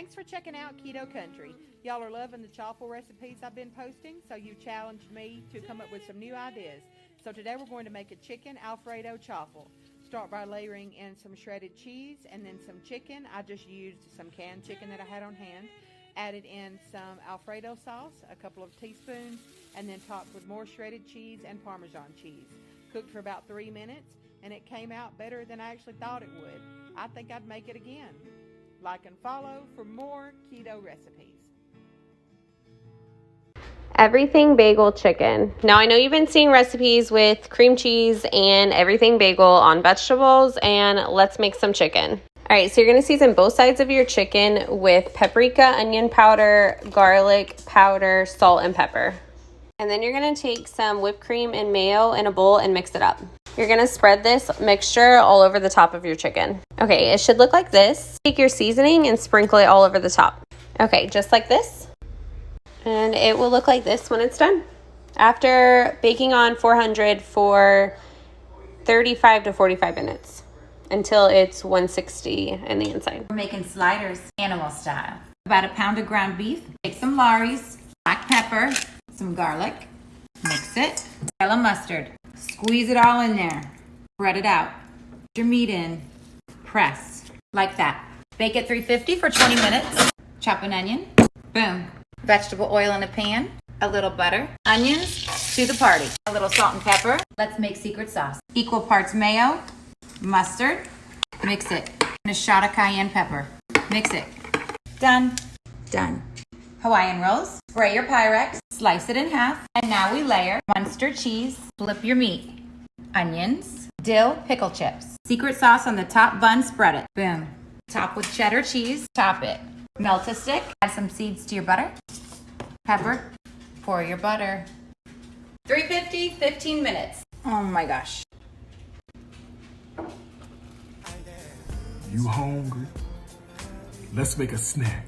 Thanks for checking out Keto Country. Y'all are loving the chaffle recipes I've been posting, so you challenged me to come up with some new ideas. So today we're going to make a chicken Alfredo chaffle. Start by layering in some shredded cheese and then some chicken. I just used some canned chicken that I had on hand. Added in some Alfredo sauce, a couple of teaspoons, and then topped with more shredded cheese and Parmesan cheese. Cooked for about 3 minutes, and it came out better than I actually thought it would. I think I'd make it again. Like and follow for more keto recipes. Everything bagel chicken. Now I know you've been seeing recipes with cream cheese and everything bagel on vegetables, and let's make some chicken. All right, so you're gonna season both sides of your chicken with paprika, onion powder, garlic powder, salt, and pepper. And then you're gonna take some whipped cream and mayo in a bowl and mix it up. You're gonna spread this mixture all over the top of your chicken. Okay, it should look like this. Take your seasoning and sprinkle it all over the top. Okay, just like this. And it will look like this when it's done. After baking on 400 for 35 to 45 minutes until it's 160 in the inside. We're making sliders animal style. About a pound of ground beef. Take some Lawry's, black pepper, some garlic, mix it, yellow mustard. Squeeze it all in there. Spread it out. Put your meat in. Press. Like that. Bake at 350 for 20 minutes. Chop an onion. Boom. Vegetable oil in a pan. A little butter. Onions to the party. A little salt and pepper. Let's make secret sauce. Equal parts mayo, mustard. Mix it. And a shot of cayenne pepper. Mix it. Done. Done. Hawaiian rolls. Spray your Pyrex. Slice it in half. And now we layer Munster cheese. Flip your meat. Onions. Dill pickle chips. Secret sauce on the top bun. Spread it. Boom. Top with cheddar cheese. Top it. Melt a stick. Add some seeds to your butter. Pepper. Pour your butter. 350, 15 minutes. Oh my gosh. You hungry? Let's make a snack.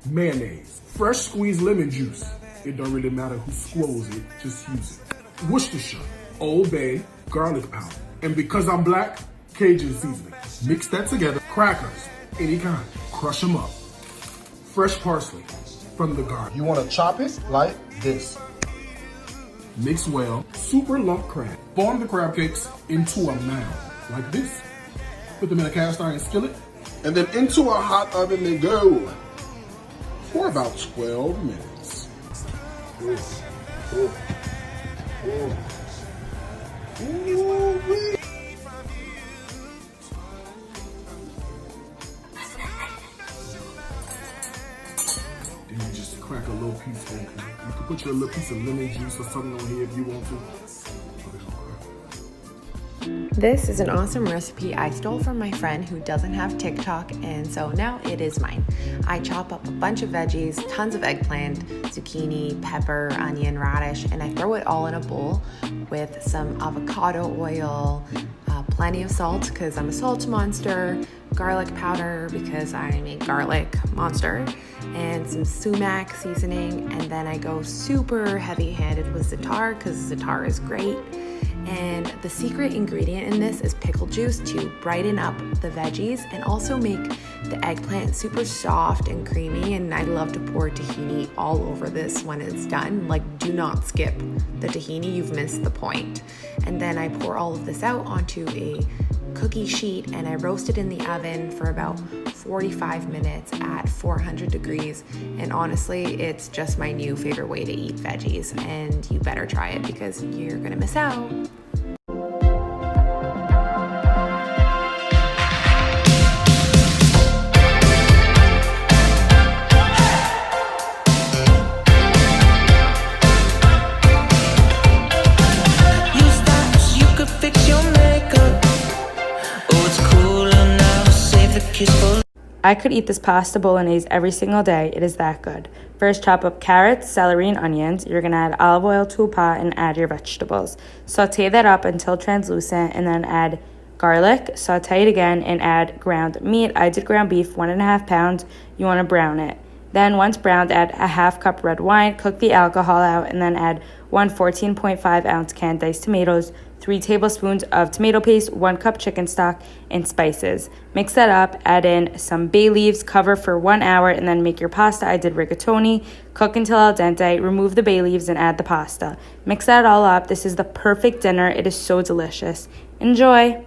Mayonnaise. Fresh squeezed lemon juice. It don't really matter who squirrels it, just use it. Worcestershire, Old Bay, garlic powder. And because I'm black, Cajun seasoning. Mix that together. Crackers, any kind. Crush them up. Fresh parsley from the garden. You want to chop it like this. Mix well. Super lump crab. Form the crab cakes into a mound, like this. Put them in a cast iron skillet. And then into a hot oven they go for about 12 minutes. Ooh. Ooh. Ooh. Ooh-wee. Then you just crack a little piece open. You can put your little piece of lemon juice or something on here if you want to. This is an awesome recipe I stole from my friend who doesn't have TikTok, and so now it is mine. I chop up a bunch of veggies, tons of eggplant, zucchini, pepper, onion, radish, and I throw it all in a bowl with some avocado oil, plenty of salt because I'm a salt monster, garlic powder because I'm a garlic monster, and some sumac seasoning, and then I go super heavy-handed with za'atar because za'atar is great. And the secret ingredient in this is pickle juice to brighten up the veggies and also make the eggplant super soft and creamy. And I love to pour tahini all over this when it's done. Like, do not skip the tahini, you've missed the point. And then I pour all of this out onto a cookie sheet and I roast it in the oven for about 45 minutes at 400 degrees. And honestly, it's just my new favorite way to eat veggies, and you better try it because you're gonna miss out. I could eat this pasta bolognese every single day. It is that good. First, chop up carrots, celery, and onions. You're going to add olive oil to a pot and add your vegetables. Saute that up until translucent, and then add garlic. Saute it again and add ground meat. I did ground beef, 1.5 pounds. You want to brown it. Then once browned, add a half cup red wine, cook the alcohol out, and then add 1 14.5 ounce can diced tomatoes, 3 tablespoons of tomato paste, 1 cup chicken stock, and spices. Mix that up, add in some bay leaves, cover for 1 hour, and then make your pasta. I did rigatoni. Cook until al dente, remove the bay leaves, and add the pasta. Mix that all up. This is the perfect dinner. It is so delicious. Enjoy!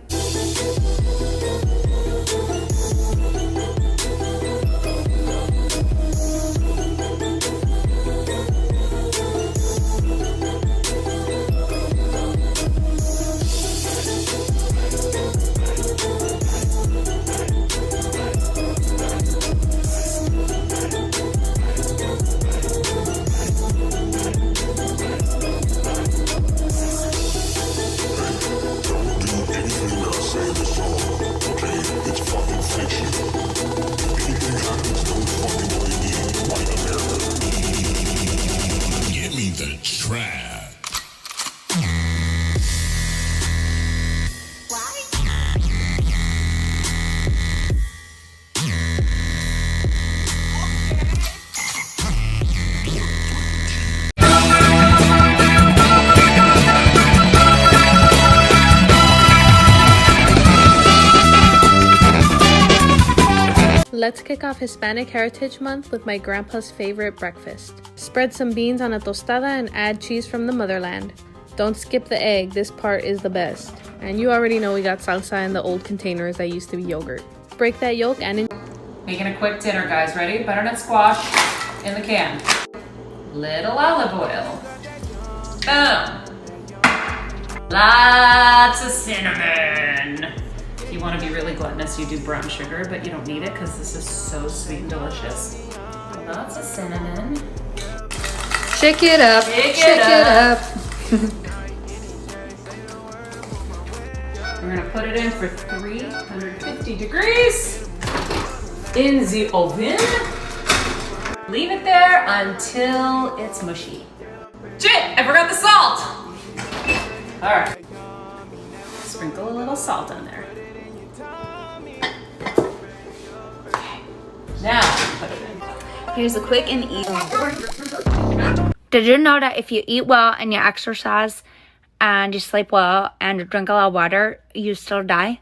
Let's kick off Hispanic Heritage Month with my grandpa's favorite breakfast. Spread some beans on a tostada and add cheese from the motherland. Don't skip the egg, this part is the best. And you already know we got salsa in the old containers that used to be yogurt. Break that yolk and Making a quick dinner, guys. Ready? Butternut squash in the can. Little olive oil. Boom. Lots of cinnamon. If you want to be really gluttonous, you do brown sugar, but you don't need it because this is so sweet and delicious. Lots of cinnamon. shake it up. Shake it up. We're gonna put it in for 350 degrees in the oven. Leave it there until it's mushy. Shit, I forgot the salt. All right, sprinkle a little salt on there. Okay, now put it in. Here's a quick and easy. Did you know that if you eat well and you exercise and you sleep well and you drink a lot of water, you still die?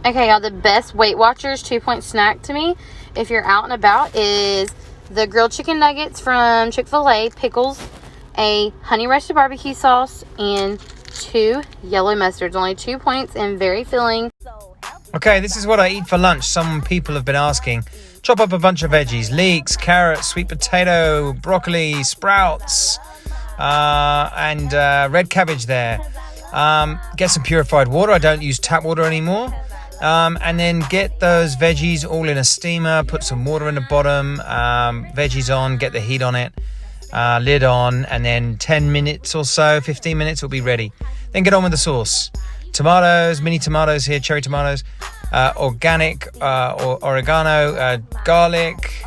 Okay, y'all, the best Weight Watchers 2-point snack to me, if you're out and about, is the grilled chicken nuggets from Chick-fil-A, pickles, a honey roasted barbecue sauce, and 2 yellow mustards. Only 2 points and very filling. Okay, this is what I eat for lunch. Some people have been asking. Chop up a bunch of veggies, leeks, carrots, sweet potato, broccoli, sprouts, and red cabbage there. Get some purified water. I don't use tap water anymore. And then get those veggies all in a steamer, put some water in the bottom, veggies on, get the heat on it, lid on, and then 10 minutes or so, 15 minutes will be ready. Then get on with the sauce. Tomatoes, mini tomatoes here, cherry tomatoes, organic or oregano, garlic.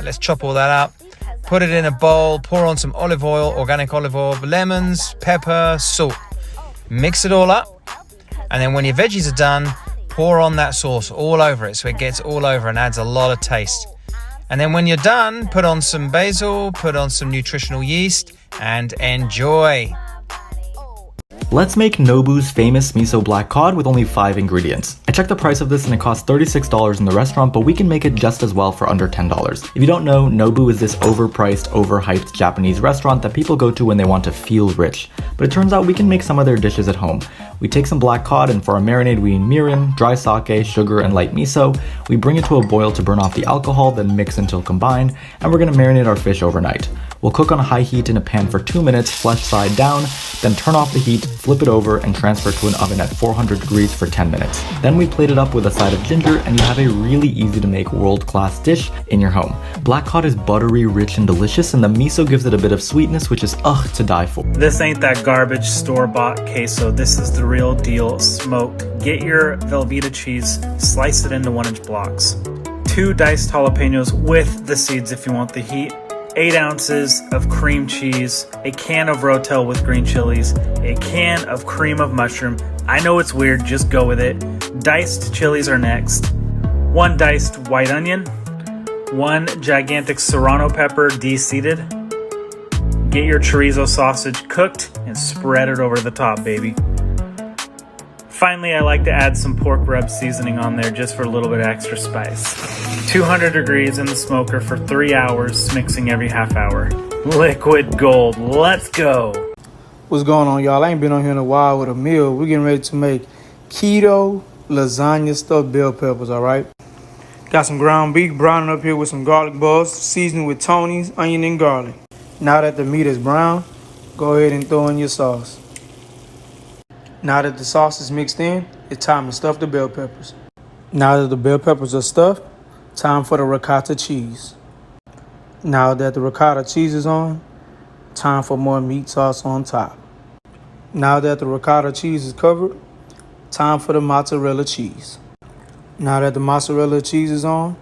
Let's chop all that up. Put it in a bowl, pour on some olive oil, organic olive oil, lemons, pepper, salt. Mix it all up. And then when your veggies are done, pour on that sauce all over it so it gets all over and adds a lot of taste. And then when you're done, put on some basil, put on some nutritional yeast, and enjoy. Let's make Nobu's famous miso black cod with only 5 ingredients. I checked the price of this and it costs $36 in the restaurant, but we can make it just as well for under $10. If you don't know, Nobu is this overpriced, overhyped Japanese restaurant that people go to when they want to feel rich. But it turns out we can make some of their dishes at home. We take some black cod and for our marinade we need mirin, dry sake, sugar, and light miso. We bring it to a boil to burn off the alcohol, then mix until combined, and we're gonna marinate our fish overnight. We'll cook on high heat in a pan for 2 minutes, flesh side down, then turn off the heat, flip it over, and transfer to an oven at 400 degrees for 10 minutes. Then we plate it up with a side of ginger, and you have a really easy to make world-class dish in your home. Black cod is buttery, rich, and delicious, and the miso gives it a bit of sweetness, which is to die for. This ain't that garbage store-bought queso. This is the real deal, smoked. Get your Velveeta cheese, slice it into 1-inch blocks. 2 diced jalapenos with the seeds if you want the heat. 8 ounces of cream cheese, a can of Rotel with green chilies, a can of cream of mushroom. I know it's weird, just go with it. Diced chilies are next. 1 diced white onion, 1 gigantic serrano pepper de-seeded. Get your chorizo sausage cooked and spread it over the top, baby. Finally, I like to add some pork rub seasoning on there just for a little bit of extra spice. 200 degrees in the smoker for 3 hours, mixing every half hour. Liquid gold, let's go. What's going on, y'all? I ain't been on here in a while with a meal. We're getting ready to make keto lasagna stuffed bell peppers, all right? Got some ground beef browning up here with some garlic balls, seasoned with Tony's, onion, and garlic. Now that the meat is brown, go ahead and throw in your sauce. Now that the sauce is mixed in, it's time to stuff the bell peppers. Now that the bell peppers are stuffed, time for the ricotta cheese. Now that the ricotta cheese is on, time for more meat sauce on top. Now that the ricotta cheese is covered, time for the mozzarella cheese. Now that the mozzarella cheese is on,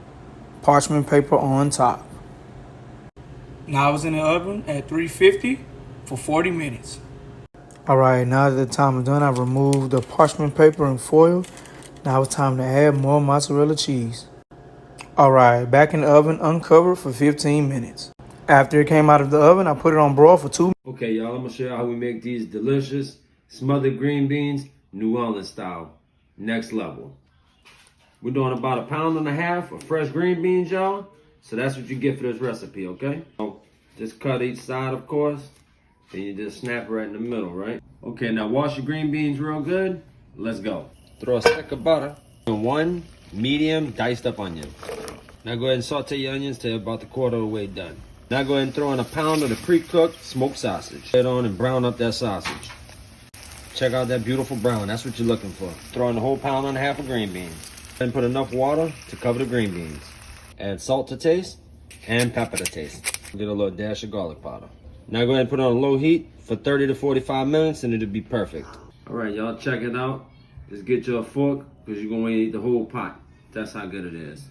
parchment paper on top. Now it's in the oven at 350 for 40 minutes. Alright, now that the time is done, I've removed the parchment paper and foil. Now it's time to add more mozzarella cheese. Alright, back in the oven, uncovered for 15 minutes. After it came out of the oven, I put it on broil for 2 minutes. Okay, y'all, I'm gonna show you how we make these delicious smothered green beans, New Orleans style, next level. We're doing about 1.5 pounds of fresh green beans, y'all. So that's what you get for this recipe, okay? So just cut each side, of course. Then you just snap right in the middle, right? Okay, now wash your green beans real good. Let's go. Throw a stick of butter and 1 medium diced up onion. Now go ahead and saute your onions till about 1/4 of the way done. Now go ahead and throw in 1 pound of the pre-cooked smoked sausage. Get on and brown up that sausage. Check out that beautiful brown. That's what you're looking for. Throw in a whole 1.5 pounds of green beans. Then put enough water to cover the green beans. Add salt to taste and pepper to taste. Get a little dash of garlic powder. Now go ahead and put it on low heat for 30 to 45 minutes and it'll be perfect. All right, y'all, check it out. Just get you a fork because you're going to eat the whole pot. That's how good it is.